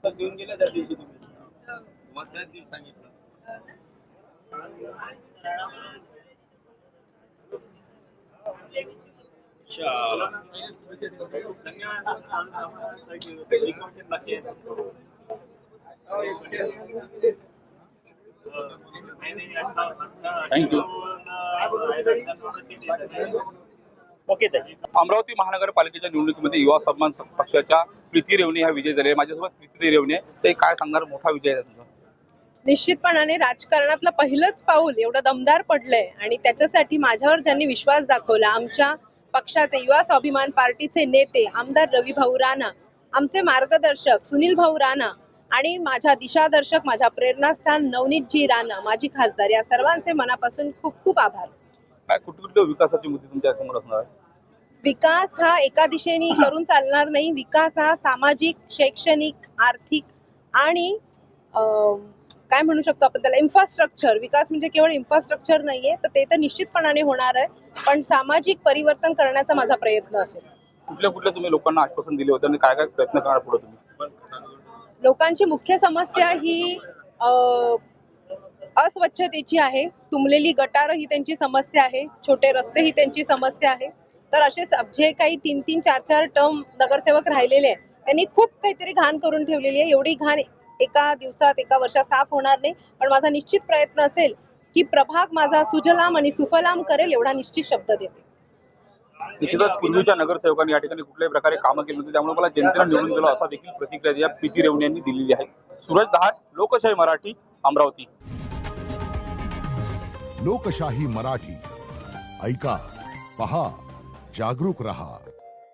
घेऊन गेले त्या दिवशी तुम्ही मग त्याच दिवशी सांगितलं. थँक्यू. ओके ताई. अमरावती महानगरपालिकेच्या निवडणुकीमध्ये युवा सन्मान पक्षाच्या प्रीती रेवणे ह्या विजय झाले. माझ्यासोबत प्रीती रेवणे, ते काय सांगणार, मोठा विजय आहे तुझा? निश्चितपणाने राजकारणातलं पहिलंच पाऊल एवढं दमदार पडलंय आणि त्याच्यासाठी माझ्यावर ज्यांनी विश्वास दाखवला, आमच्या पक्षाचे युवा स्वाभिमान पार्टीचे नेते आमदार रविभाऊ राणा, आमचे मार्गदर्शक सुनील भाऊ राणा आणि माझ्या दिशादर्शक, माझ्या प्रेरणास्थान नवनीतजी राणा, माझी खासदार, या सर्वांचे मनापासून खूप खूप आभार. काय कुठे विकासाची मुद्दे तुमच्या समोर असणार आहे? विकास हा एका दिशेने करून चालणार नाही. विकास हा सामाजिक, शैक्षणिक, आर्थिक आणि काय म्हणू शकतो आपण त्याला, इन्फ्रास्ट्रक्चर. विकास म्हणजे केवळ इन्फ्रास्ट्रक्चर नाहीये, तर ते तर निश्चितपणाने होणार आहे, पण सामाजिक परिवर्तन करण्याचा माझा प्रयत्न असेल. कुठल्या तुम्ही लोकांना आश्वासन दिले होते आणि काय काय प्रयत्न करणार पुढे तुम्ही? लोकांची मुख्य समस्या ही अस्वच्छतेची आहे. तुंबलेली गटार ही त्यांची समस्या आहे. छोटे रस्ते ही त्यांची समस्या आहे. तर असे जे काही 3-3, 4-4 टर्म नगरसेवक राहिलेले आहेत, त्यांनी खूप काहीतरी घाण करून ठेवलेली आहे. एवढी घाण एका दिवसात, एका वर्षात साफ होणार नाही, पण माझा निश्चित प्रयत्न असेल की प्रभाग माझा सुजलाम आणि सुफलाम करेल, एवढा निश्चित शब्द देते. निश्चितच पूर्वीच्या नगरसेवकांनी या ठिकाणी कुठल्याही प्रकारे कामं केली होती, त्यामुळे मला जनतेला निवडून दिलं असा देखील प्रतिक्रिया या प्रीती रेवणे यांनी दिलेली आहे. सूरज दहाट, लोकशाही मराठी, अमरावती. लोकशाही मराठी, ऐका, पहा, जागरूक रहा.